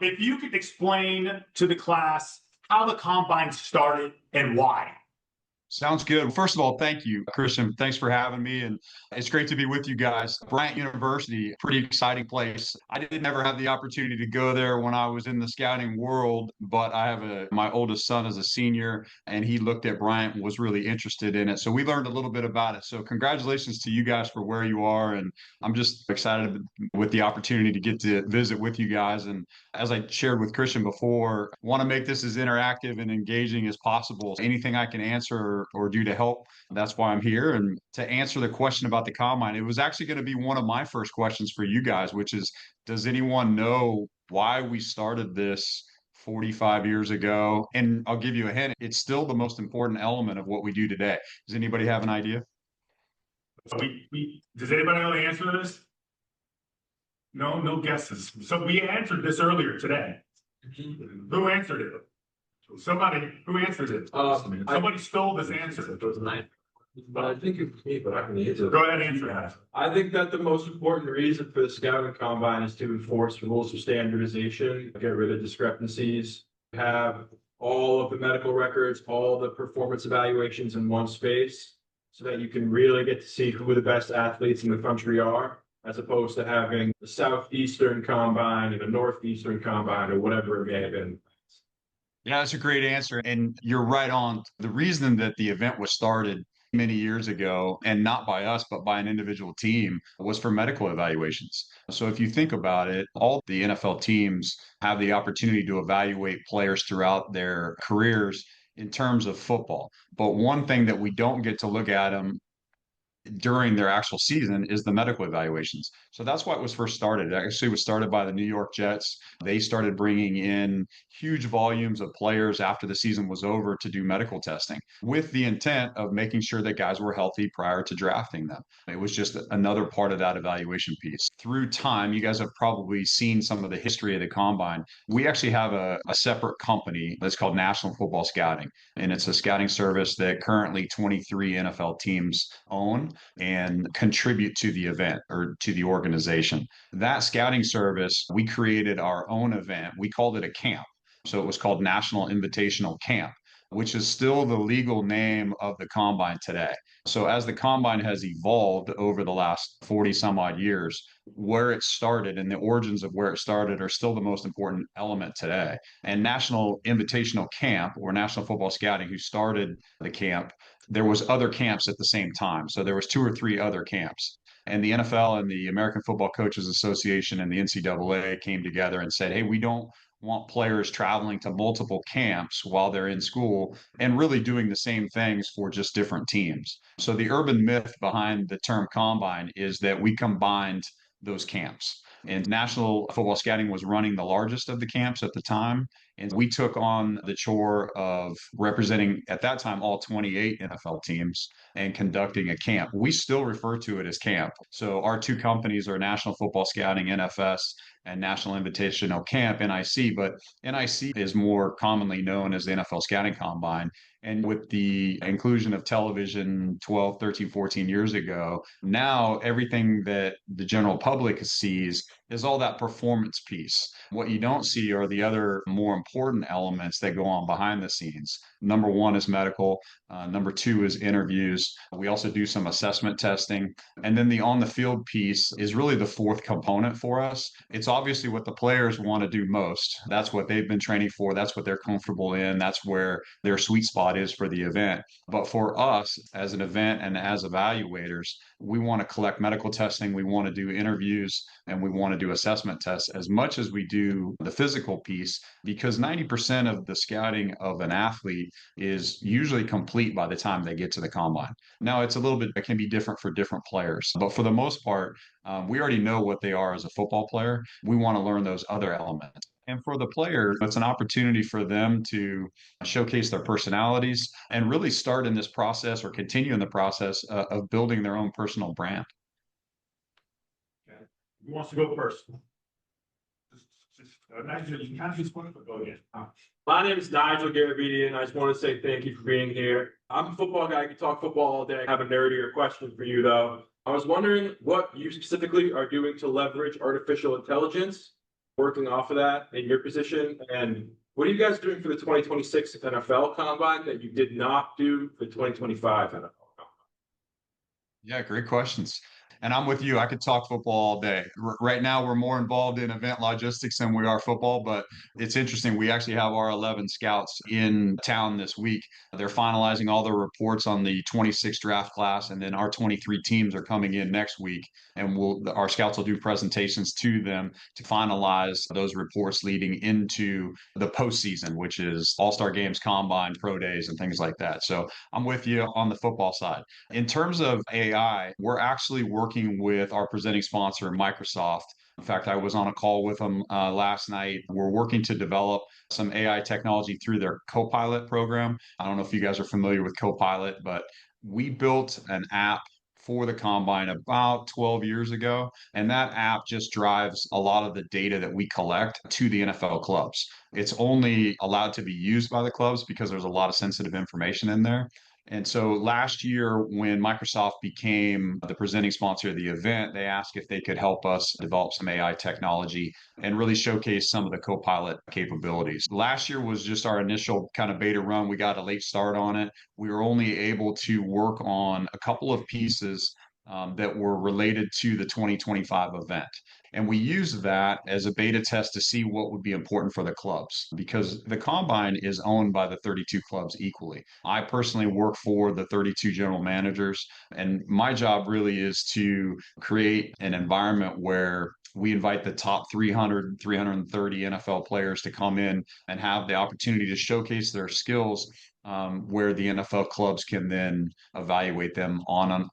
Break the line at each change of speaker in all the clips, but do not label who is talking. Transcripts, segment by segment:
if you could explain to the class how the combine started and why.
Sounds good. First of all, thank you, Christian. Thanks for having me. And it's great to be with you guys. Bryant University, pretty exciting place. I didn't ever have the opportunity to go there when I was in the scouting world, but I have my oldest son is a senior and he looked at Bryant and was really interested in it. So we learned a little bit about it. So congratulations to you guys for where you are. And I'm just excited with the opportunity to get to visit with you guys. And as I shared with Christian before, want to make this as interactive and engaging as possible. Anything I can answer or do to help, that's why I'm here. And to answer the question about the combine, it was actually going to be one of my first questions for you guys, which is, does anyone know why we started this 45 years ago? And I'll give you a hint, it's still the most important element of what we do today. Does anybody have an idea?
So does anybody know the answer to this? No guesses. So we answered this earlier today. Who answered it? Somebody who answered it. Somebody stole this answer.
But I think it's me, but I can answer.
Go ahead and answer that.
I think that the most important reason for the scouting combine is to enforce rules of standardization, get rid of discrepancies, have all of the medical records, all the performance evaluations in one space, so that you can really get to see who the best athletes in the country are, as opposed to having the Southeastern combine and the Northeastern combine or whatever it may have been.
Yeah, that's a great answer. And you're right on. The reason that the event was started many years ago, and not by us, but by an individual team, was for medical evaluations. So if you think about it, all the NFL teams have the opportunity to evaluate players throughout their careers in terms of football. But one thing that we don't get to look at them during their actual season is the medical evaluations. So that's why it was first started. It actually was started by the New York Jets. They started bringing in huge volumes of players after the season was over to do medical testing with the intent of making sure that guys were healthy prior to drafting them. It was just another part of that evaluation piece. Through time, you guys have probably seen some of the history of the combine. We actually have a separate company that's called National Football Scouting, and it's a scouting service that currently 23 NFL teams own and contribute to the event or to the organization. That scouting service, we created our own event. We called it a camp. So it was called National Invitational Camp, which is still the legal name of the combine today. So as the combine has evolved over the last 40 some odd years, where it started and the origins of where it started are still the most important element today. And National Invitational Camp, or National Football Scouting, who started the camp, there was other camps at the same time. So there was two or three other camps. And the NFL and the American Football Coaches Association and the NCAA came together and said, hey, we don't want players traveling to multiple camps while they're in school and really doing the same things for just different teams. So the urban myth behind the term combine is that we combined those camps. And National Football Scouting was running the largest of the camps at the time. And we took on the chore of representing, at that time, all 28 NFL teams and conducting a camp. We still refer to it as camp. So our two companies are National Football Scouting, NFS, and National Invitational Camp, NIC, but NIC is more commonly known as the NFL Scouting Combine. And with the inclusion of television 12, 13, 14 years ago, now everything that the general public sees is all that performance piece. What you don't see are the other more important elements that go on behind the scenes. Number one is medical. Number two is interviews. We also do some assessment testing. And then the on the field piece is really the fourth component for us. It's obviously what the players want to do most. That's what they've been training for. That's what they're comfortable in. That's where their sweet spot is for the event. But for us as an event and as evaluators, we want to collect medical testing. We want to do interviews and we want to do assessment tests as much as we do the physical piece, because 90% of the scouting of an athlete is usually complete by the time they get to the combine. Now, it's a little bit, it can be different for different players, but for the most part, we already know what they are as a football player. We want to learn those other elements. And for the player, it's an opportunity for them to showcase their personalities and really start in this process or continue in the process of building their own personal brand.
Okay. Who wants to go first?
My name is Nigel Garabedian. I just want to say thank you for being here. I'm a football guy. I can talk football all day. I have a nerdier question for you, though. I was wondering what you specifically are doing to leverage artificial intelligence working off of that in your position? And what are you guys doing for the 2026 NFL Combine that you did not do for 2025 NFL Combine?
Yeah, great questions. And I'm with you. I could talk football all day. Right now, we're more involved in event logistics than we are football, but it's interesting. We actually have our 11 scouts in town this week. They're finalizing all the reports on the 26 draft class, and then our 23 teams are coming in next week. And our scouts will do presentations to them to finalize those reports leading into the postseason, which is all-star games, combine, pro days, and things like that. So I'm with you on the football side. In terms of AI, we're actually working with our presenting sponsor, Microsoft. In fact, I was on a call with them last night. We're working to develop some AI technology through their Copilot program. I don't know if you guys are familiar with Copilot, but we built an app for the combine about 12 years ago. And that app just drives a lot of the data that we collect to the NFL clubs. It's only allowed to be used by the clubs because there's a lot of sensitive information in there. And so last year, when Microsoft became the presenting sponsor of the event, they asked if they could help us develop some AI technology and really showcase some of the Copilot capabilities. Last year was just our initial kind of beta run. We got a late start on it. We were only able to work on a couple of pieces that were related to the 2025 event. And we used that as a beta test to see what would be important for the clubs because the combine is owned by the 32 clubs equally. I personally work for the 32 general managers, and my job really is to create an environment where we invite the top 300, 330 NFL players to come in and have the opportunity to showcase their skills where the NFL clubs can then evaluate them on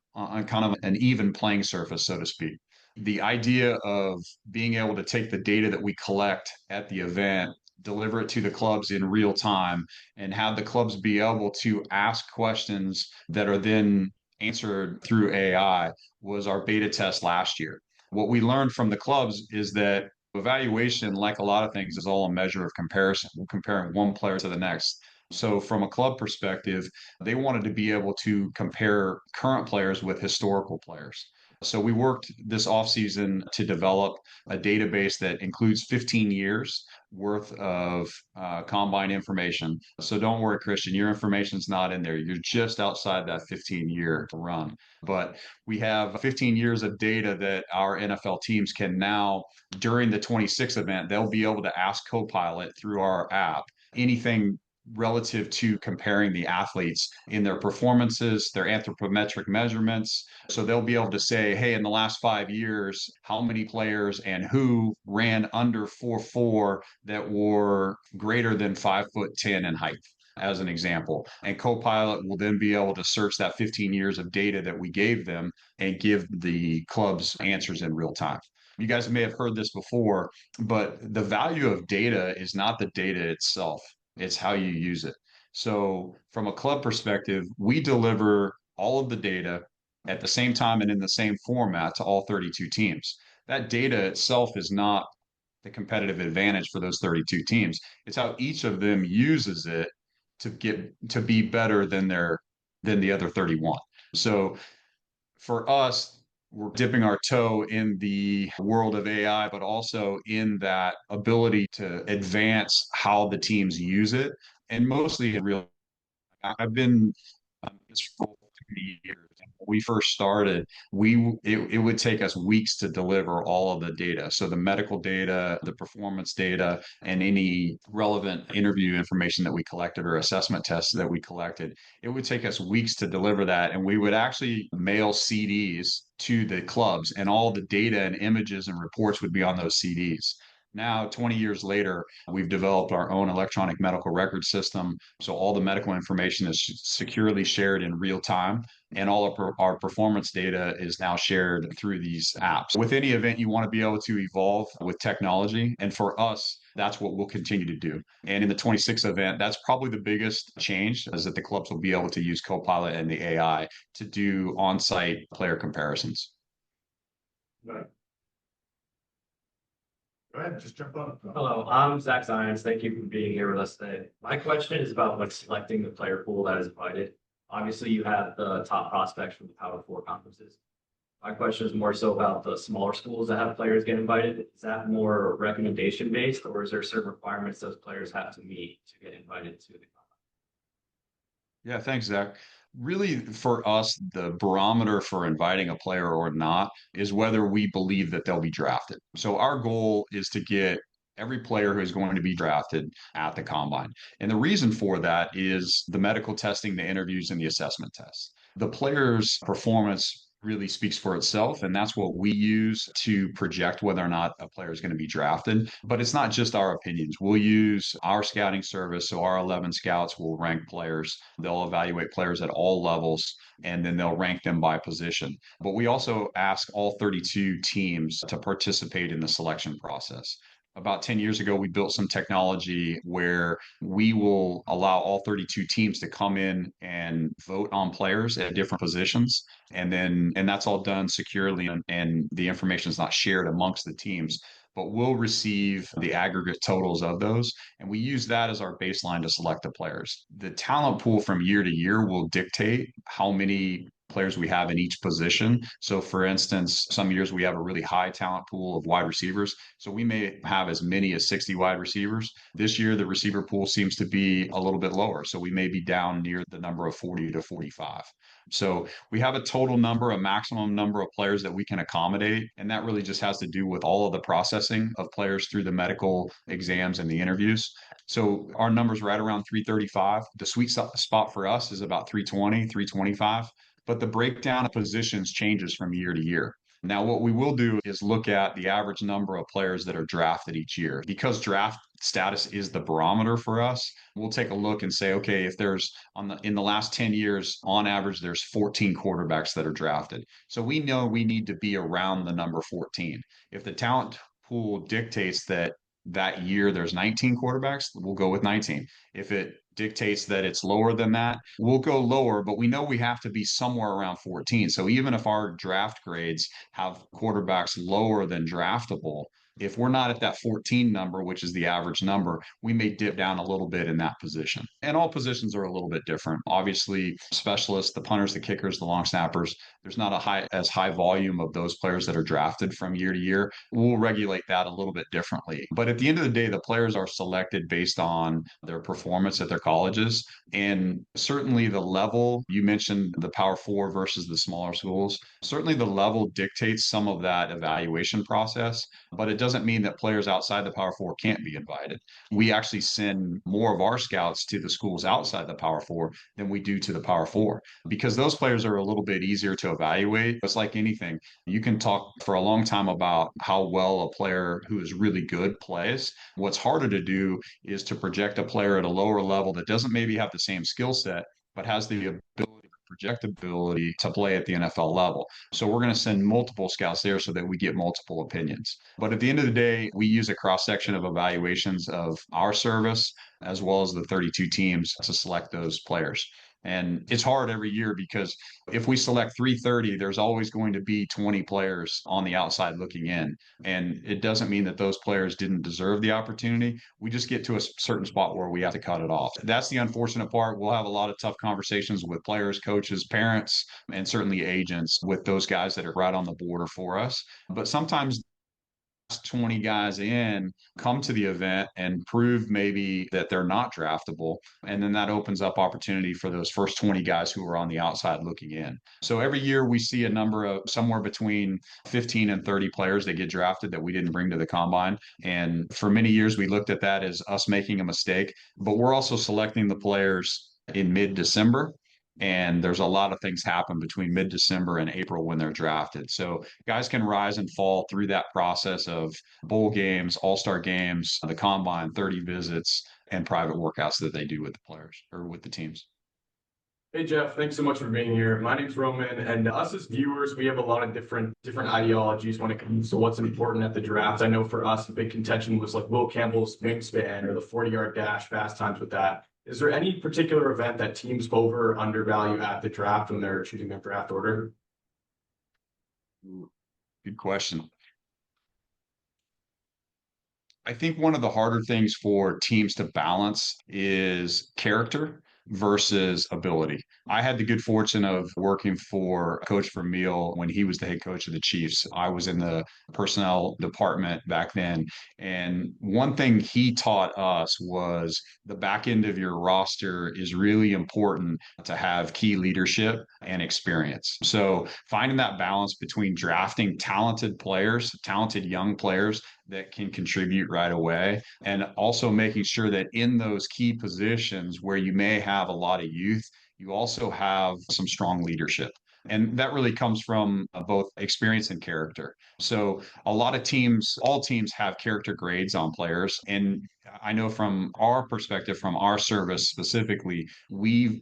kind of an even playing surface, so to speak. The idea of being able to take the data that we collect at the event, deliver it to the clubs in real time, and have the clubs be able to ask questions that are then answered through AI was our beta test last year. What we learned from the clubs is that evaluation, like a lot of things, is all a measure of comparison. We're comparing one player to the next. So, from a club perspective, they wanted to be able to compare current players with historical players. So we worked this offseason to develop a database that includes 15 years worth of combine information. So don't worry, Christian, your information's not in there. You're just outside that 15-year run. But we have 15 years of data that our NFL teams can now, during the 26 event, they'll be able to ask Copilot through our app anything relative to comparing the athletes in their performances, their anthropometric measurements. So they'll be able to say, hey, in the last 5 years, how many players and who ran under 4.4 that were greater than 5'10" in height, as an example. And Copilot will then be able to search that 15 years of data that we gave them and give the clubs answers in real time. You guys may have heard this before, but the value of data is not the data itself. It's how you use it. So, from a club perspective, we deliver all of the data at the same time and in the same format to all 32 teams. That data itself is not the competitive advantage for those 32 teams. It's how each of them uses it to be better than the other 31. So, for us, we're dipping our toe in the world of AI, but also in that ability to advance how the teams use it. And mostly in real, I've been this for 3 years. And when we first started, it would take us weeks to deliver all of the data. So the medical data, the performance data, and any relevant interview information that we collected or assessment tests that we collected, it would take us weeks to deliver that. And we would actually mail CDs to the clubs, and all the data and images and reports would be on those CDs. Now, 20 years later, we've developed our own electronic medical record system. So all the medical information is securely shared in real time. And all of our performance data is now shared through these apps. With any event, you want to be able to evolve with technology. And for us, that's what we'll continue to do. And in the 26th event, that's probably the biggest change is that the clubs will be able to use Copilot and the AI to do on-site player comparisons.
Right. Go ahead, just jump on.
Hello, I'm Zach Zions. Thank you for being here with us today. My question is about like selecting the player pool that is invited. Obviously, you have the top prospects from the Power Four conferences. My question is more so about the smaller schools that have players get invited. Is that more recommendation based, or is there certain requirements those players have to meet to get invited to the
Yeah, thanks, Zach. Really, for us, the barometer for inviting a player or not is whether we believe that they'll be drafted. So our goal is to get every player who is going to be drafted at the combine. And the reason for that is the medical testing, the interviews, and the assessment tests. The player's performance really speaks for itself, and that's what we use to project whether or not a player is going to be drafted. But it's not just our opinions. We'll use our scouting service, so our 11 scouts will rank players. They'll evaluate players at all levels, and then they'll rank them by position. But we also ask all 32 teams to participate in the selection process. About 10 years ago, we built some technology where we will allow all 32 teams to come in and vote on players at different positions. And that's all done securely, and the information is not shared amongst the teams, but we'll receive the aggregate totals of those. And we use that as our baseline to select the players. The talent pool from year to year will dictate how many players we have in each position. So, for instance, some years we have a really high talent pool of wide receivers. So, we may have as many as 60 wide receivers. This year, the receiver pool seems to be a little bit lower. So, we may be down near the number of 40 to 45. So, we have a total number, a maximum number of players that we can accommodate. And that really just has to do with all of the processing of players through the medical exams and the interviews. So our number's right around 335. The sweet spot for us is about 320, 325. But the breakdown of positions changes from year to year. Now, what we will do is look at the average number of players that are drafted each year. Because draft status is the barometer for us, we'll take a look and say, okay, if there's in the last 10 years, on average, there's 14 quarterbacks that are drafted. So we know we need to be around the number 14. If the talent pool dictates that year there's 19 quarterbacks, we'll go with 19. If it dictates that it's lower than that, we'll go lower, but we know we have to be somewhere around 14. So even if our draft grades have quarterbacks lower than draftable, if we're not at that 14 number, which is the average number, we may dip down a little bit in that position. And all positions are a little bit different. Obviously, specialists, the punters, the kickers, the long snappers, there's not as high volume of those players that are drafted from year to year. We'll regulate that a little bit differently. But at the end of the day, the players are selected based on their performance at their colleges. And certainly the level, you mentioned the Power Four versus the smaller schools, certainly the level dictates some of that evaluation process, but it doesn't mean that players outside the Power Four can't be invited. We actually send more of our scouts to the schools outside the Power Four than we do to the Power Four because those players are a little bit easier to evaluate. It's like anything. You can talk for a long time about how well a player who is really good plays. What's harder to do is to project a player at a lower level that doesn't maybe have the same skill set, but has the ability, projectability to play at the NFL level. So we're going to send multiple scouts there so that we get multiple opinions. But at the end of the day, we use a cross section of evaluations of our service as well as the 32 teams to select those players. And it's hard every year because if we select 330, there's always going to be 20 players on the outside looking in. And it doesn't mean that those players didn't deserve the opportunity. We just get to a certain spot where we have to cut it off. That's the unfortunate part. We'll have a lot of tough conversations with players, coaches, parents, and certainly agents with those guys that are right on the border for us. But sometimes 20 guys in come to the event and prove maybe that they're not draftable. And then that opens up opportunity for those first 20 guys who are on the outside looking in. So every year we see a number of somewhere between 15 and 30 players that get drafted that we didn't bring to the combine. And for many years, we looked at that as us making a mistake, but we're also selecting the players in mid-December. And there's a lot of things happen between mid-December and April when they're drafted. So guys can rise and fall through that process of bowl games, all-star games, the combine, 30 visits, and private workouts that they do with the players or with the teams.
Hey Jeff, thanks so much for being here. My name's Roman, and us as viewers, we have a lot of different ideologies when it comes to what's important at the draft. I know for us, a big contention was like Will Campbell's wingspan or the 40-yard dash, fast times with that. Is there any particular event that teams over or undervalue at the draft when they're choosing their draft order?
Good question. I think one of the harder things for teams to balance is character versus ability. I had the good fortune of working for Coach Vermeil when he was the head coach of the Chiefs. I was in the personnel department back then. And one thing he taught us was the back end of your roster is really important to have key leadership and experience. So finding that balance between drafting talented players, talented young players that can contribute right away, and also making sure that in those key positions where you may have a lot of youth, you also have some strong leadership. And that really comes from both experience and character. So a lot of teams, all teams have character grades on players. And I know from our perspective, from our service specifically, we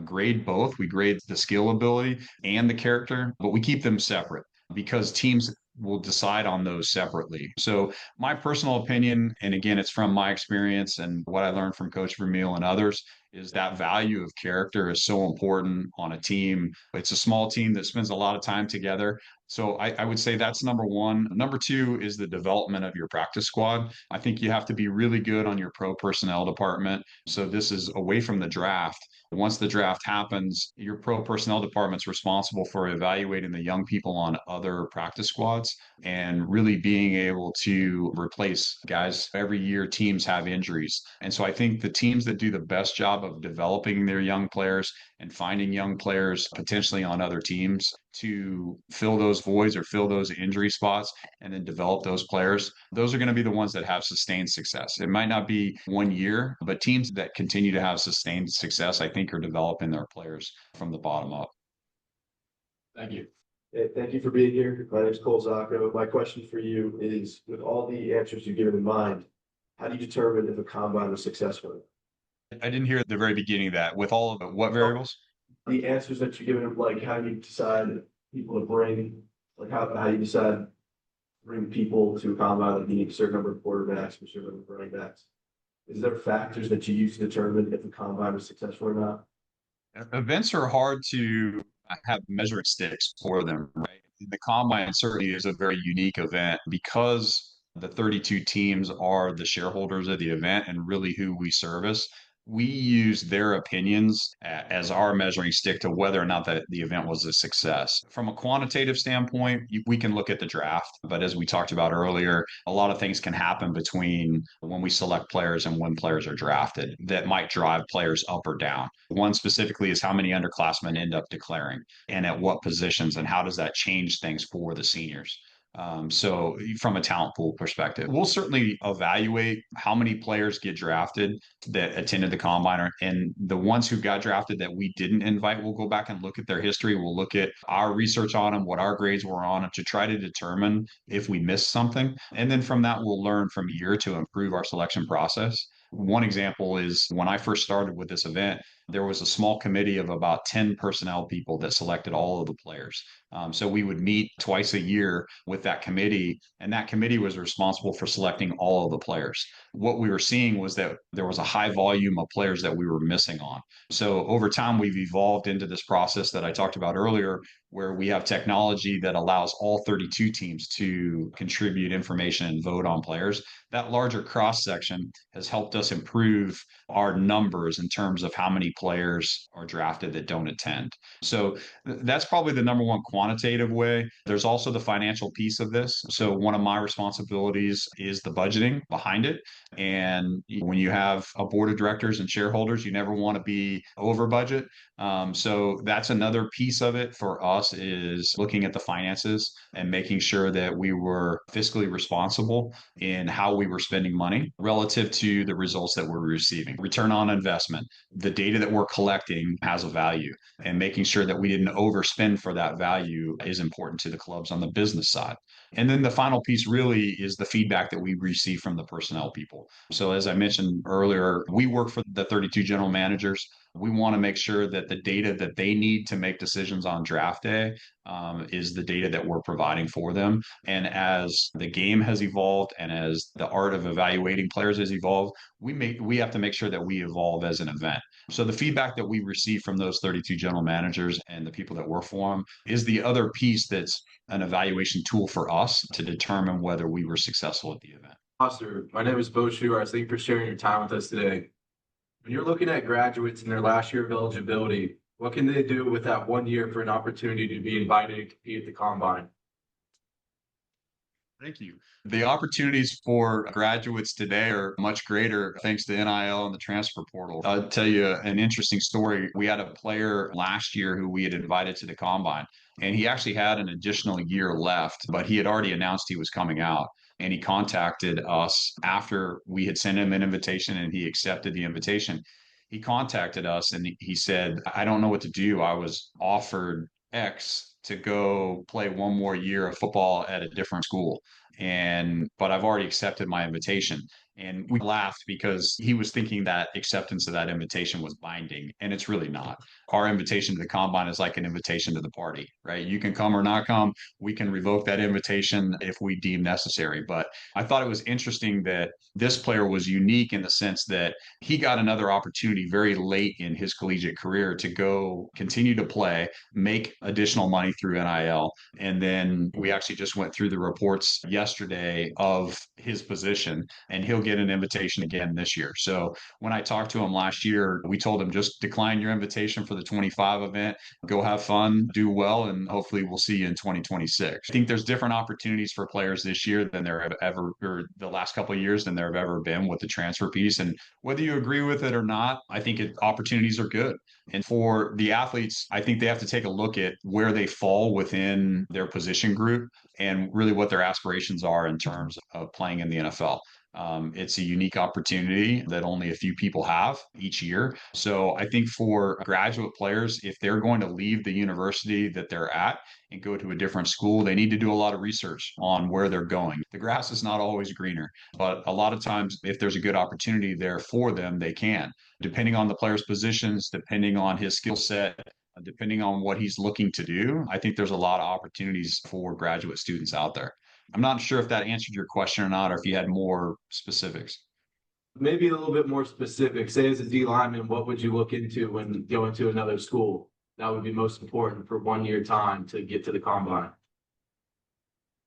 grade both. We grade the skill ability and the character, but we keep them separate because teams will decide on those separately. So my personal opinion, and again, it's from my experience and what I learned from Coach Vermeil and others, is that value of character is so important on a team. It's a small team that spends a lot of time together. So I would say that's number one. Number two is the development of your practice squad. I think you have to be really good on your pro personnel department. So this is away from the draft. Once the draft happens, your pro personnel department's responsible for evaluating the young people on other practice squads and really being able to replace guys. Every year, teams have injuries. And so I think the teams that do the best job of developing their young players and finding young players potentially on other teams to fill those voids or fill those injury spots and then develop those players, those are going to be the ones that have sustained success. It might not be one year, but teams that continue to have sustained success, I think, are developing their players from the bottom up.
Thank you.
Hey, thank you for being here. My name is Cole Zacco. My question for you is, with all the answers you've given in mind, how do you determine if a combine was successful?
I didn't hear at the very beginning of that. With all of what variables?
The answers that you've given, like how do you decide people to bring, like how you decide bring people to a combine, like you need a certain number of quarterbacks, a certain number of running backs. Is there factors that you use to determine if a combine is successful or not?
Events are hard to have measuring sticks for them, right? The combine certainly is a very unique event because the 32 teams are the shareholders of the event and really who we service. We use their opinions as our measuring stick to whether or not that the event was a success. From a quantitative standpoint, we can look at the draft, but as we talked about earlier, a lot of things can happen between when we select players and when players are drafted that might drive players up or down. One specifically is how many underclassmen end up declaring and at what positions, and how does that change things for the seniors. So from a talent pool perspective, we'll certainly evaluate how many players get drafted that attended the combine, and the ones who got drafted that we didn't invite, we'll go back and look at their history. We'll look at our research on them, what our grades were on them to try to determine if we missed something. And then from that, we'll learn from year to improve our selection process. One example is when I first started with this event, there was a small committee of about 10 personnel people that selected all of the players. So we would meet twice a year with that committee, and that committee was responsible for selecting all of the players. What we were seeing was that there was a high volume of players that we were missing on. So over time, we've evolved into this process that I talked about earlier, where we have technology that allows all 32 teams to contribute information and vote on players. That larger cross section has helped us improve our numbers in terms of how many players are drafted that don't attend. So that's probably the number one quantitative way. There's also the financial piece of this. So one of my responsibilities is the budgeting behind it. And when you have a board of directors and shareholders, you never want to be over budget. So that's another piece of it for us, is looking at the finances and making sure that we were fiscally responsible in how we were spending money relative to the results that we're receiving. Return on investment, the data that we're collecting has a value, and making sure that we didn't overspend for that value is important to the clubs on the business side. And then the final piece really is the feedback that we receive from the personnel people. So as I mentioned earlier, we work for the 32 general managers. We want to make sure that the data that they need to make decisions on draft day is the data that we're providing for them. And as the game has evolved and as the art of evaluating players has evolved, we have to make sure that we evolve as an event. So the feedback that we receive from those 32 general managers and the people that work for them is the other piece that's an evaluation tool for us to determine whether we were successful at the event.
Foster, my name is Bo Schuarts. Thank you for sharing your time with us today. When you're looking at graduates in their last year of eligibility, what can they do with that 1 year for an opportunity to be invited to compete at the combine?
Thank you. The opportunities for graduates today are much greater thanks to NIL and the transfer portal. I'll tell you an interesting story. We had a player last year who we had invited to the combine, and he actually had an additional year left, but he had already announced he was coming out. And he contacted us after we had sent him an invitation and he accepted the invitation. He contacted us and he said, I don't know what to do. I was offered X to go play one more year of football at a different school, but I've already accepted my invitation. And we laughed because he was thinking that acceptance of that invitation was binding, and it's really not. Our invitation to the combine is like an invitation to the party, right? You can come or not come. We can revoke that invitation if we deem necessary. But I thought it was interesting that this player was unique in the sense that he got another opportunity very late in his collegiate career to go continue to play, make additional money through NIL. And then we actually just went through the reports yesterday of his position, and he'll get an invitation again this year. So when I talked to him last year, we told him just decline your invitation for the 25 event, go have fun, do well, and hopefully we'll see you in 2026. I think there's different opportunities for players this year than there have ever, or the last couple of years than there have ever been with the transfer piece. And whether you agree with it or not, I think opportunities are good. And for the athletes, I think they have to take a look at where they fall within their position group and really what their aspirations are in terms of playing in the NFL. It's a unique opportunity that only a few people have each year. So I think for graduate players, if they're going to leave the university that they're at and go to a different school, they need to do a lot of research on where they're going. The grass is not always greener, but a lot of times, if there's a good opportunity there for them, they can, depending on the player's positions, depending on his skill set, depending on what he's looking to do. I think there's a lot of opportunities for graduate students out there. I'm not sure if that answered your question or not, or if you had more specifics.
Maybe a little bit more specific. Say as a D lineman, what would you look into when going to another school? That would be most important for 1 year time to get to the combine.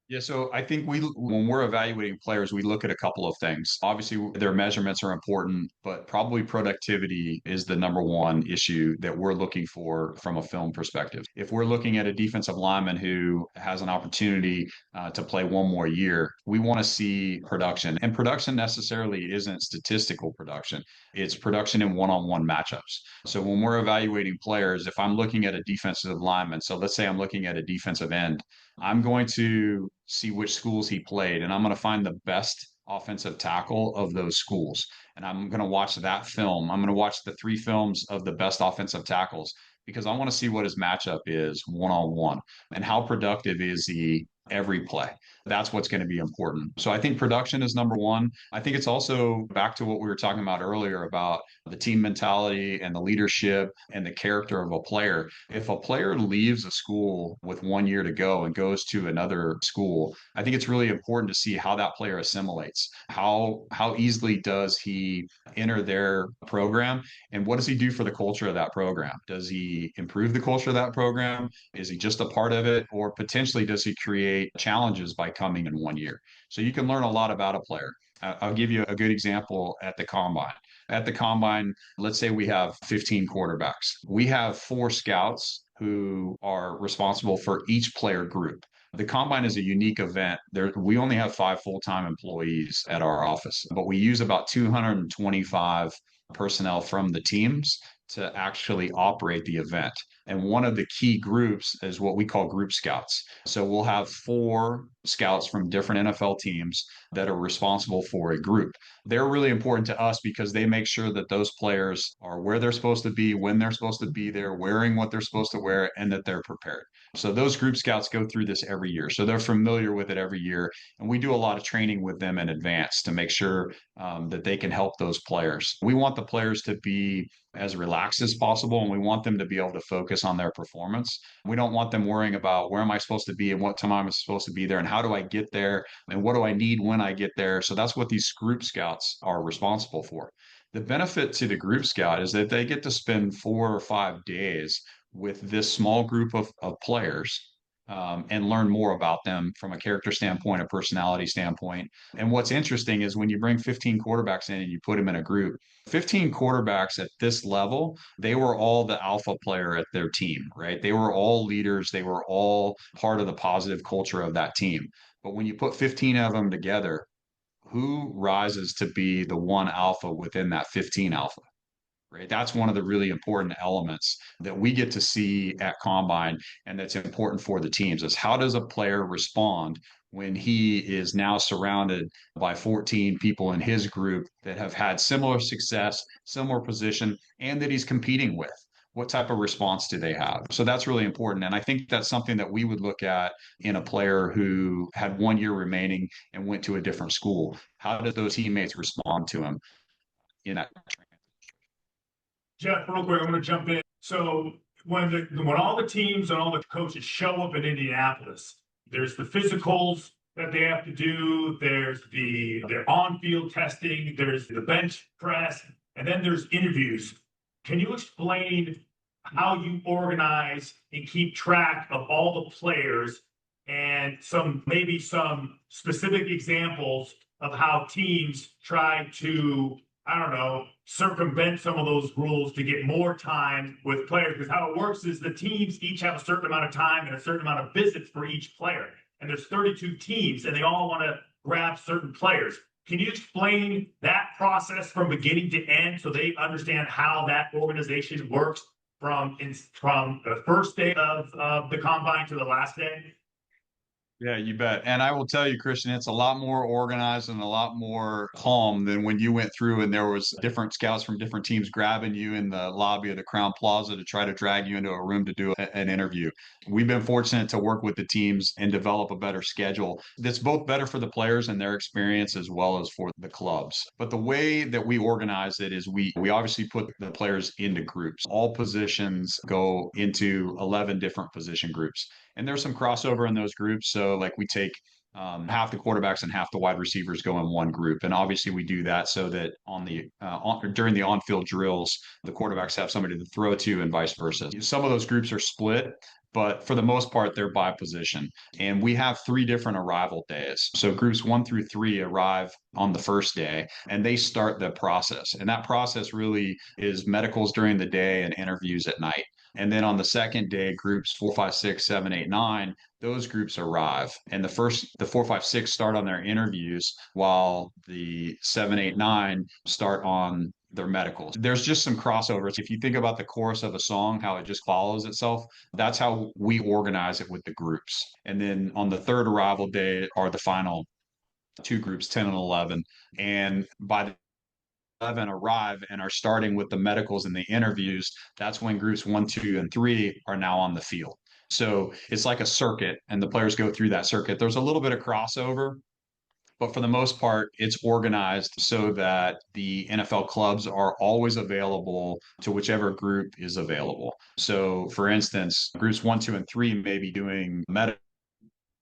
Yeah, so I think when we're evaluating players, we look at a couple of things. Obviously, their measurements are important, but probably productivity is the number one issue that we're looking for from a film perspective. If we're looking at a defensive lineman who has an opportunity to play one more year, we want to see production. And production necessarily isn't statistical production, it's production in one-on-one matchups. So when we're evaluating players, if I'm looking at a defensive lineman, so let's say I'm looking at a defensive end, I'm going to see which schools he played, and I'm going to find the best offensive tackle of those schools. And I'm going to watch that film. I'm going to watch the three films of the best offensive tackles because I want to see what his matchup is one on one and how productive is he every play. That's what's going to be important. So I think production is number one. I think it's also back to what we were talking about earlier about the team mentality and the leadership and the character of a player. If a player leaves a school with 1 year to go and goes to another school, I think it's really important to see how that player assimilates. How easily does he enter their program, and what does he do for the culture of that program? Does he improve the culture of that program? Is he just a part of it, or potentially does he create challenges by coming in 1 year? So you can learn a lot about a player. I'll give you a good example at the combine. At the combine, let's say we have 15 quarterbacks. We have 4 scouts who are responsible for each player group. The combine is a unique event. We only have 5 full-time employees at our office, but we use about 225 personnel from the teams to actually operate the event. And one of the key groups is what we call group scouts. So we'll have 4 scouts from different NFL teams that are responsible for a group. They're really important to us because they make sure that those players are where they're supposed to be, when they're supposed to be there, wearing what they're supposed to wear, and that they're prepared. So those group scouts go through this every year. So they're familiar with it every year. And we do a lot of training with them in advance to make sure that they can help those players. We want the players to be as relaxed as possible, and we want them to be able to focus on their performance. We don't want them worrying about where am I supposed to be and what time I'm supposed to be there and how do I get there and what do I need when I get there. So that's what these group scouts are responsible for. The benefit to the group scout is that they get to spend 4 or 5 days with this small group of players and learn more about them from a character standpoint, a personality standpoint. And what's interesting is when you bring 15 quarterbacks in and you put them in a group, 15 quarterbacks at this level, they were all the alpha player at their team, right? They were all leaders. They were all part of the positive culture of that team. But when you put 15 of them together, who rises to be the one alpha within that 15 alpha? Right. That's one of the really important elements that we get to see at Combine, and that's important for the teams is how does a player respond when he is now surrounded by 14 people in his group that have had similar success, similar position, and that he's competing with? What type of response do they have? So that's really important. And I think that's something that we would look at in a player who had 1 year remaining and went to a different school. How did those teammates respond to him in that?
Jeff, real quick, I'm going to jump in. So when all the teams and all the coaches show up in Indianapolis, there's the physicals that they have to do. There's their on-field testing. There's the bench press, and then there's interviews. Can you explain how you organize and keep track of all the players and maybe some specific examples of how teams try to, I don't know, circumvent some of those rules to get more time with players? Because how it works is the teams each have a certain amount of time and a certain amount of visits for each player. And there's 32 teams and they all want to grab certain players. Can you explain that process from beginning to end so they understand how that organization works from the first day of the combine to the last day?
Yeah, you bet. And I will tell you, Christian, it's a lot more organized and a lot more calm than when you went through and there was different scouts from different teams grabbing you in the lobby of the Crown Plaza to try to drag you into a room to do an interview. We've been fortunate to work with the teams and develop a better schedule that's both better for the players and their experience as well as for the clubs. But the way that we organize it is we obviously put the players into groups. All positions go into 11 different position groups. And there's some crossover in those groups. So, like, we take half the quarterbacks and half the wide receivers go in one group, and obviously we do that so that during the on-field drills, the quarterbacks have somebody to throw to, and vice versa. Some of those groups are split, but for the most part, they're by position. And we have 3 different arrival days. So groups 1 through 3 arrive on the first day, and they start the process. And that process really is medicals during the day and interviews at night. And then on the second day, groups 4, 5, 6, 7, 8, 9, those groups arrive. And the 4, 5, 6 start on their interviews while the 7, 8, 9 start on their medicals. There's just some crossovers. If you think about the chorus of a song, how it just follows itself, that's how we organize it with the groups. And then on the third arrival day are the final 2 groups, 10 and 11. And by the 11 arrive and are starting with the medicals and the interviews, that's when groups 1, 2, and 3 are now on the field. So it's like a circuit, and the players go through that circuit. There's a little bit of crossover, but for the most part, it's organized so that the NFL clubs are always available to whichever group is available. So, for instance, groups 1, 2, and 3 may be doing medical.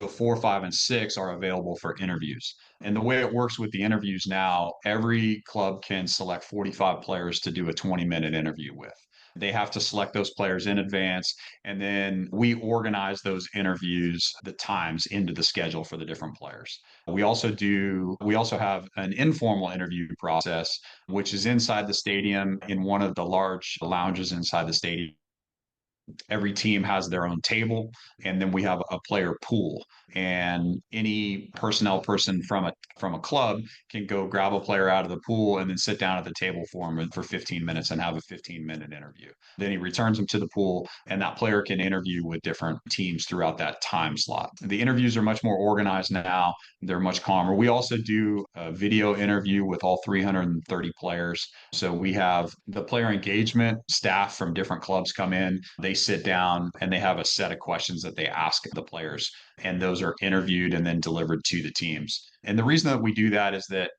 4, 5, and 6 are available for interviews. And the way it works with the interviews now, every club can select 45 players to do a 20-minute interview with. They have to select those players in advance, and then we organize those interviews, the times into the schedule for the different players. We also have an informal interview process, which is inside the stadium in one of the large lounges inside the stadium. Every team has their own table, and then we have a player pool, and any personnel person from a club can go grab a player out of the pool and then sit down at the table for him for 15 minutes and have a 15-minute interview. Then he returns him to the pool, and that player can interview with different teams throughout that time slot. The interviews are much more organized now. They're much calmer. We also do a video interview with all 330 players. So we have the player engagement staff from different clubs come in. They sit down and they have a set of questions that they ask the players, and those are interviewed and then delivered to the teams. And the reason that we do that is that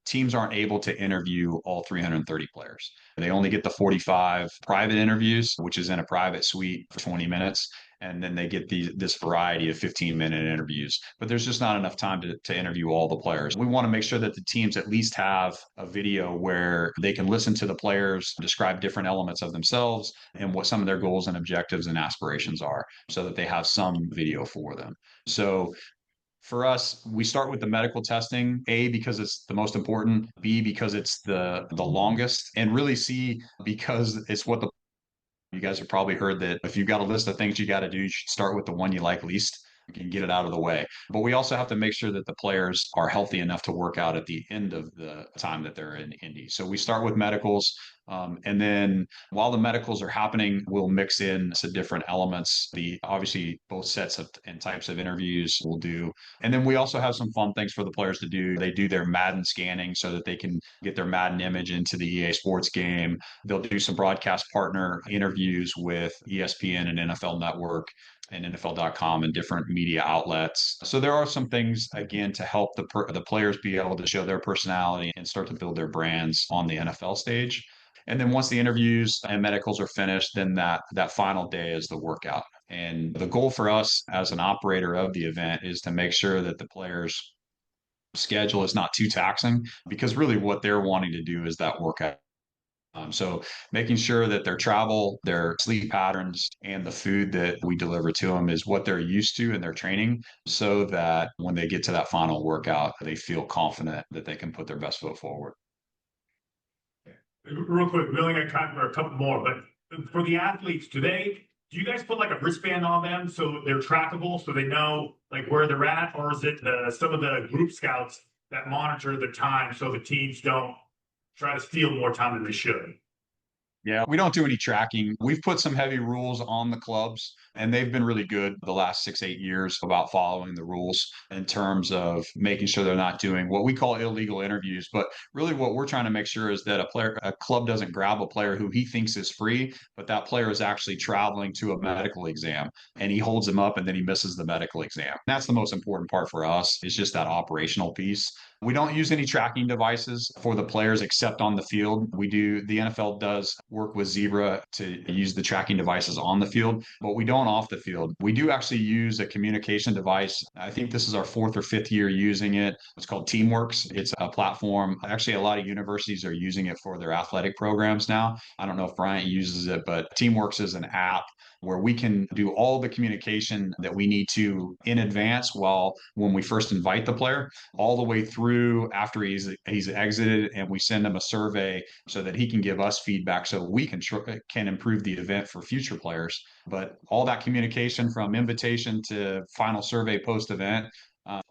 teams aren't able to interview all 330 players. They only get the 45 private interviews, which is in a private suite for 20 minutes. And then they get this variety of 15-minute interviews. But there's just not enough time to interview all the players. We want to make sure that the teams at least have a video where they can listen to the players describe different elements of themselves and what some of their goals and objectives and aspirations are, so that they have some video for them. So for us, we start with the medical testing, A, because it's the most important, B, because it's the longest, and really C, because it's what the you guys have probably heard that if you've got a list of things you got to do, you should start with the one you like least. You can get it out of the way. But we also have to make sure that the players are healthy enough to work out at the end of the time that they're in Indy. So we start with medicals. And then while the medicals are happening, we'll mix in some different elements. The obviously both sets of and types of interviews we'll do. And then we also have some fun things for the players to do. They do their Madden scanning so that they can get their Madden image into the EA Sports game. They'll do some broadcast partner interviews with ESPN and NFL Network and NFL.com and different media outlets. So there are some things again to help the players be able to show their personality and start to build their brands on the NFL stage. And then once the interviews and medicals are finished, then that final day is the workout. And the goal for us as an operator of the event is to make sure that the players' schedule is not too taxing, because really what they're wanting to do is that workout. So making sure that their travel, their sleep patterns, and the food that we deliver to them is what they're used to in their training, so that when they get to that final workout, they feel confident that they can put their best foot forward.
Real quick, we only got time for a couple more, but for the athletes, do you guys put like a wristband on them so they're trackable, so they know like where they're at, or is it some of the group scouts that monitor the time so the teams don't try to steal more time than they should?
Yeah, we don't do any tracking. We've put some heavy rules on the clubs, and they've been really good the last 6, 8 years about following the rules in terms of making sure they're not doing what we call illegal interviews. But really, what we're trying to make sure is that a club doesn't grab a player who he thinks is free, but that player is actually traveling to a medical exam, and he holds him up and then he misses the medical exam. That's the most important part for us, is just that operational piece. We don't use any tracking devices for the players except on the field. The NFL does work with Zebra to use the tracking devices on the field, but we don't off the field. We do actually use a communication device. I think this is our 4th or 5th year using it. It's called Teamworks. It's a platform. Actually, a lot of universities are using it for their athletic programs now. I don't know if Bryant uses it, but Teamworks is an app where we can do all the communication that we need to in advance when we first invite the player, all the way through after he's exited, and we send him a survey so that he can give us feedback so we can improve the event for future players. But all that communication from invitation to final survey post event,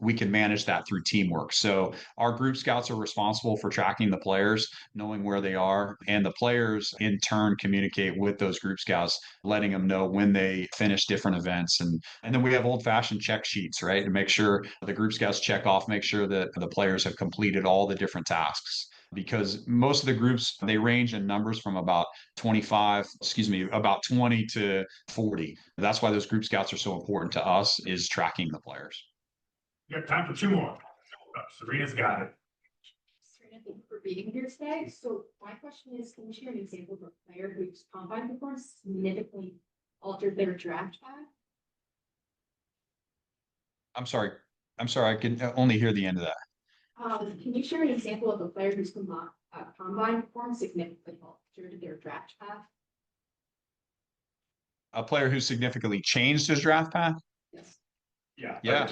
we can manage that through Teamwork. So our group scouts are responsible for tracking the players, knowing where they are, and the players in turn communicate with those group scouts, letting them know when they finish different events. And then we have old-fashioned check sheets, right, to make sure the group scouts check off, make sure that the players have completed all the different tasks. Because most of the groups, they range in numbers from about 20 to 40. That's why those group scouts are so important to us, is tracking the players.
You got time for 2 more. Serena's got it.
Serena, thank you for being here today. So my question is, can you share an example of a player whose combine performance significantly altered their draft path?
I'm sorry. I can only hear the end of that.
Can you share an example of a player whose combine performance significantly altered their draft path?
A player who significantly changed his draft path?
Yes.
Yeah.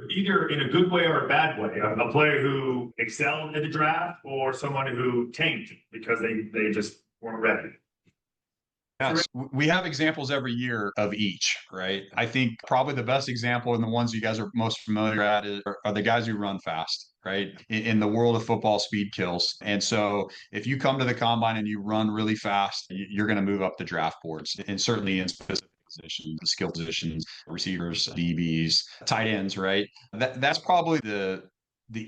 Either in a good way or a bad way. A player who excelled in the draft, or someone who tanked because they just weren't ready.
Yes, we have examples every year of each, right? I think probably the best example, and the ones you guys are most familiar at, are the guys who run fast, right? In the world of football, speed kills. And so if you come to the combine and you run really fast, you're going to move up the draft boards, and certainly in specific positions, skill positions, receivers, DBs, tight ends, right? That's probably the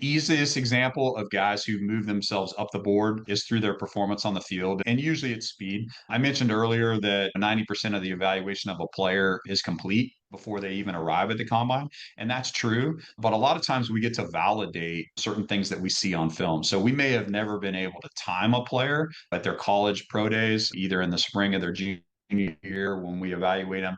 easiest example of guys who move themselves up the board is through their performance on the field, and usually it's speed. I mentioned earlier that 90% of the evaluation of a player is complete before they even arrive at the combine, and that's true. But a lot of times we get to validate certain things that we see on film. So we may have never been able to time a player at their college pro days, either in the spring of their junior year when we evaluate them,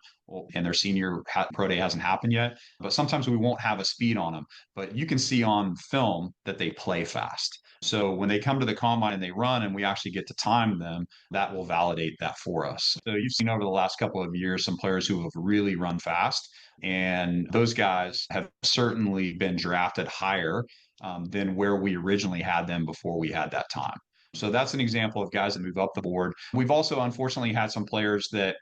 and their senior pro day hasn't happened yet. But sometimes we won't have a speed on them. But you can see on film that they play fast. So when they come to the combine and they run and we actually get to time them, that will validate that for us. So you've seen over the last couple of years some players who have really run fast. And those guys have certainly been drafted higher than where we originally had them before we had that time. So that's an example of guys that move up the board. We've also unfortunately had some players that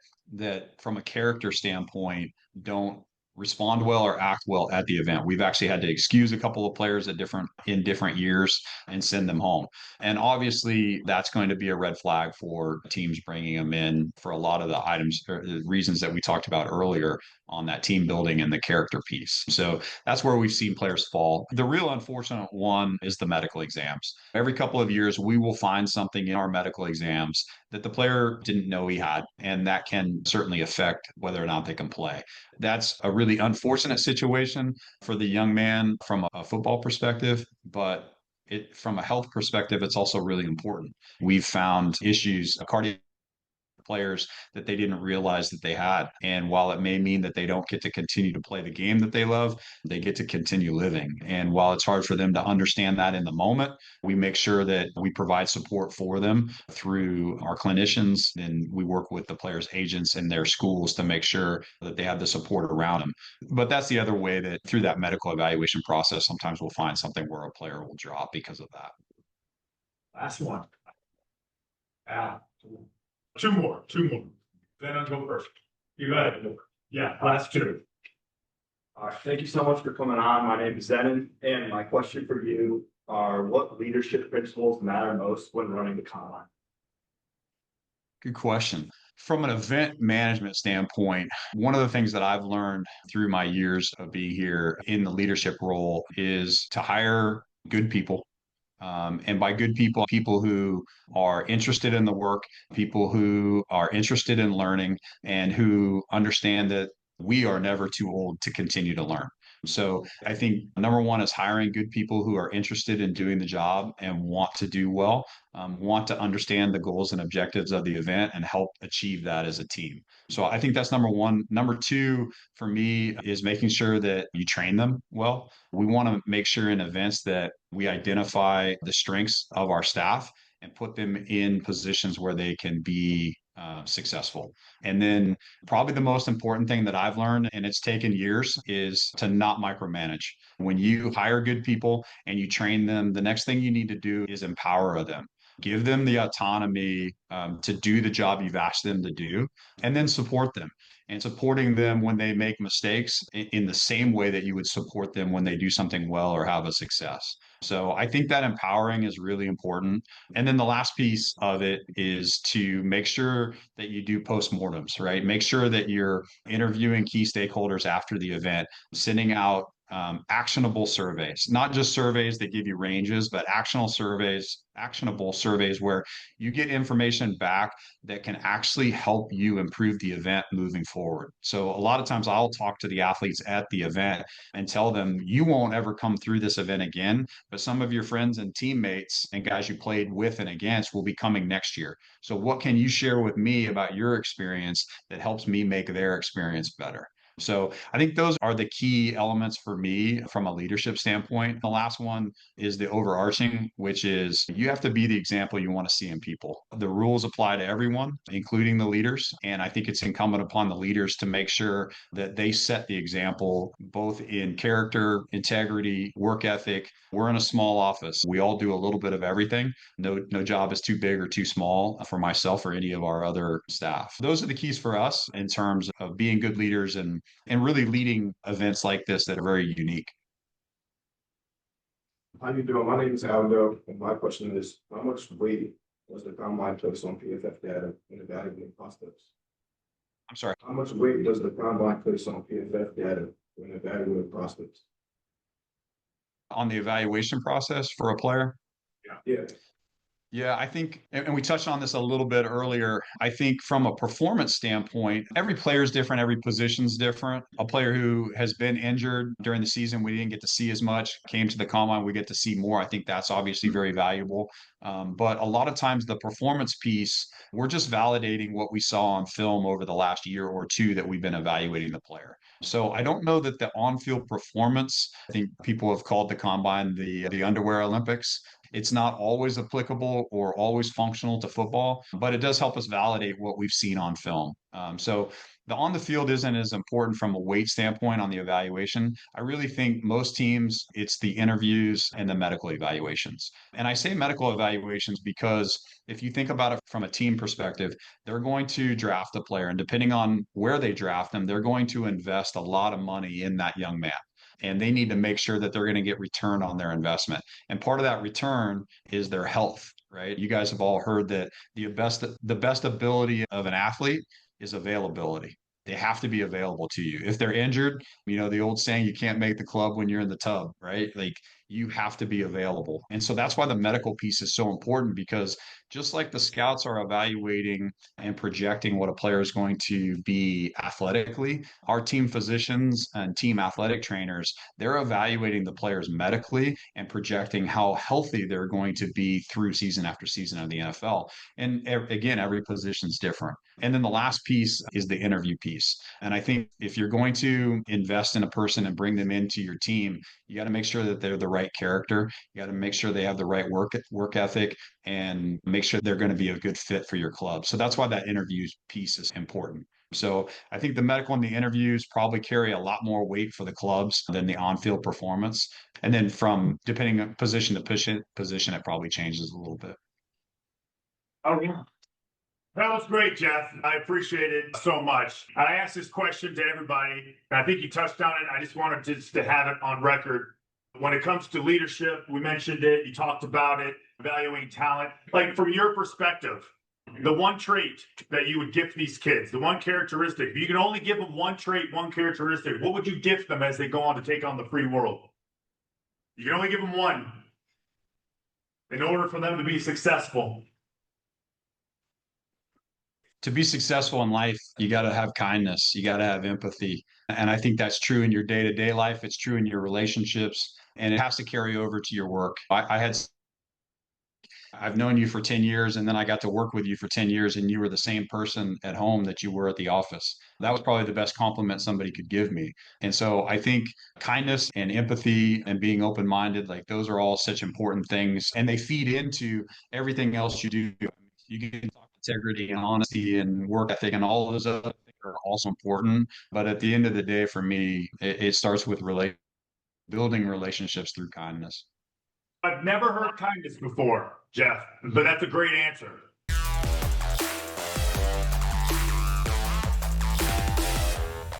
from a character standpoint don't respond well or act well at the event. We've actually had to excuse a couple of players at different years and send them home. And obviously that's going to be a red flag for teams bringing them in for a lot of the items or the reasons that we talked about earlier on that team building and the character piece. So that's where we've seen players fall. The real unfortunate one is the medical exams. Every couple of years, we will find something in our medical exams that the player didn't know he had, and that can certainly affect whether or not they can play. That's a really unfortunate situation for the young man from a football perspective, but from a health perspective, it's also really important. We've found issues, cardiac players that they didn't realize that they had. And while it may mean that they don't get to continue to play the game that they love, they get to continue living. And while it's hard for them to understand that in the moment, we make sure that we provide support for them through our clinicians, and we work with the players' agents and their schools to make sure that they have the support around them. But that's the other way that through that medical evaluation process, sometimes we'll find something where a player will drop because of that.
Last one. Two more. Then I'll go first. You got it. Yeah, last two.
All right, thank you so much for coming on. My name is Zenon, and my question for you are what leadership principles matter most when running the combine?
Good question. From an event management standpoint, one of the things that I've learned through my years of being here in the leadership role is to hire good people. And by good people, people who are interested in the work, people who are interested in learning, and who understand that we are never too old to continue to learn. So I think number one is hiring good people who are interested in doing the job and want to do well, want to understand the goals and objectives of the event and help achieve that as a team. So I think that's number one. Number two for me is making sure that you train them well. We want to make sure in events that we identify the strengths of our staff and put them in positions where they can be successful. And then probably the most important thing that I've learned, and it's taken years, is to not micromanage. When you hire good people and you train them, the next thing you need to do is empower them. Give them the autonomy to do the job you've asked them to do, and then support them. And supporting them when they make mistakes in the same way that you would support them when they do something well or have a success. So I think that empowering is really important. And then the last piece of it is to make sure that you do postmortems, right? Make sure that you're interviewing key stakeholders after the event, sending out actionable surveys, not just surveys that give you ranges, but actionable surveys where you get information back that can actually help you improve the event moving forward. So a lot of times I'll talk to the athletes at the event and tell them, you won't ever come through this event again, but some of your friends and teammates and guys you played with and against will be coming next year. So what can you share with me about your experience that helps me make their experience better? So I think those are the key elements for me from a leadership standpoint. The last one is the overarching, which is you have to be the example you want to see in people. The rules apply to everyone, including the leaders. And I think it's incumbent upon the leaders to make sure that they set the example both in character, integrity, work ethic. We're in a small office. We all do a little bit of everything. No job is too big or too small for myself or any of our other staff. Those are the keys for us in terms of being good leaders and really leading events like this that are very unique.
How you doing? My name is Aldo, and my question is, how much weight does the combine place on PFF data in evaluating prospects?
I'm sorry.
How much weight does the combine place on PFF data when evaluating prospects?
On the evaluation process for a player?
Yeah.
Yeah, I think, and we touched on this a little bit earlier. I think from a performance standpoint, every player is different, every position's different. A player who has been injured during the season, we didn't get to see as much, came to the combine, we get to see more. I think that's obviously very valuable. But a lot of times, the performance piece, we're just validating what we saw on film over the last year or two that we've been evaluating the player. So I don't know that the on-field performance, I think people have called the combine the underwear Olympics. It's not always applicable or always functional to football, but it does help us validate what we've seen on film. So the on the field isn't as important from a weight standpoint on the evaluation. I really think most teams, it's the interviews and the medical evaluations. And I say medical evaluations because if you think about it from a team perspective, they're going to draft a player, and depending on where they draft them, they're going to invest a lot of money in that young man. And they need to make sure that they're going to get return on their investment. And part of that return is their health, right? You guys have all heard that the best ability of an athlete is availability. They have to be available to you. If they're injured, the old saying, you can't make the club when you're in the tub, right? Like you have to be available. And so that's why the medical piece is so important because just like the scouts are evaluating and projecting what a player is going to be athletically, our team physicians and team athletic trainers, they're evaluating the players medically and projecting how healthy they're going to be through season after season of the NFL. And again, every position's different. And then the last piece is the interview piece. And I think if you're going to invest in a person and bring them into your team, you got to make sure that they're the right character. You got to make sure they have the right work ethic and make sure they're going to be a good fit for your club. So that's why that interview piece is important. So I think the medical and the interviews probably carry a lot more weight for the clubs than the on-field performance. And then from depending on position to position, it probably changes a little bit.
Oh, yeah. That was great, Jeff. I appreciate it so much. I asked this question to everybody, and I think you touched on it. I just wanted to have it on record. When it comes to leadership, we mentioned it, you talked about it, evaluating talent. Like from your perspective, the one trait that you would gift these kids, the one characteristic, if you can only give them one trait, one characteristic, what would you gift them as they go on to take on the free world? You can only give them one in order for them to be successful.
To be successful in life, you got to have kindness, you got to have empathy. And I think that's true in your day to day life, it's true in your relationships, and it has to carry over to your work. I've known you for 10 years, and then I got to work with you for 10 years, and you were the same person at home that you were at the office. That was probably the best compliment somebody could give me. And so I think kindness and empathy and being open minded, like those are all such important things, and they feed into everything else you do. You can talk integrity and honesty and work ethic, and all of those other things are also important. But at the end of the day, for me, it starts with building relationships through kindness.
I've never heard kindness before, Jeff, but that's a great answer.